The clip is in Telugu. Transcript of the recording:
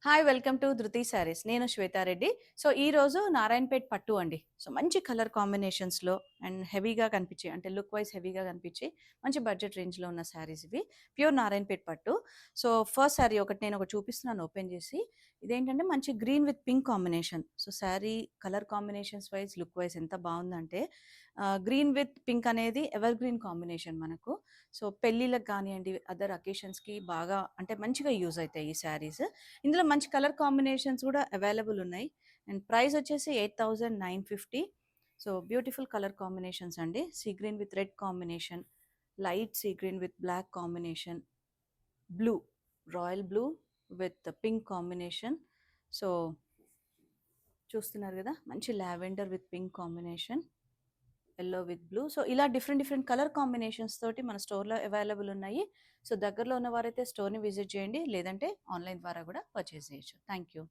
హాయ్! వెల్కమ్ టు 'ధృతి శారీస్'. నేను శ్వేతారెడ్డి. సో, ఈరోజు నారాయణపేట్ పట్టు అండి. సో, మంచి కలర్ కాంబినేషన్స్‌లో అండ్ హెవీగా కనిపించి అంటే లుక్ వైస్ హెవీగా కనిపించి మంచి బడ్జెట్ రేంజ్‌లో ఉన్న శారీస్ ఇవి. ప్యూర్ నారాయణపేట్ పట్టు. సో, ఫస్ట్ శారీ ఒకటి చూపిస్తున్నాను ఓపెన్ చేసి. ఇదేంటంటే మంచి green with pink combination. So, sari colour combinations wise, look wise ఎంత బావుందంటే గ్రీన్ విత్ పింక్ అనేది ఎవర్ గ్రీన్ కాంబినేషన్ మనకు. సో, పెళ్ళిళ్ళకి గానియండి, అదర్ అకేషన్స్‌కి బాగా అంటే మంచిగా యూజ్ అయితాయి ఈ శారీస్. ఇందులో మంచి కలర్ కాంబినేషన్స్ కూడా అవైలబుల్ ఉన్నాయి. అండ్ ప్రైస్ వచ్చేసి 8950. సో బ్యూటిఫుల్ కలర్ కాంబినేషన్స్ అండి. Sea green with red combination, light sea green with black combination, blue, royal blue with pink combination. So చూస్తున్నారు కదా, మంచి lavender with pink combination, yellow with blue. So ఇలా డిఫరెంట్ డిఫరెంట్ కలర్ కాంబినేషన్స్ తోటి మన స్టోర్లో అవైలబుల్ ఉన్నాయి. సో దగ్గరలో ఉన్న వారైతే స్టోర్ని విజిట్ చేయండి, లేదంటే ఆన్లైన్ ద్వారా కూడా పర్చేస్ చేయొచ్చు. Thank you.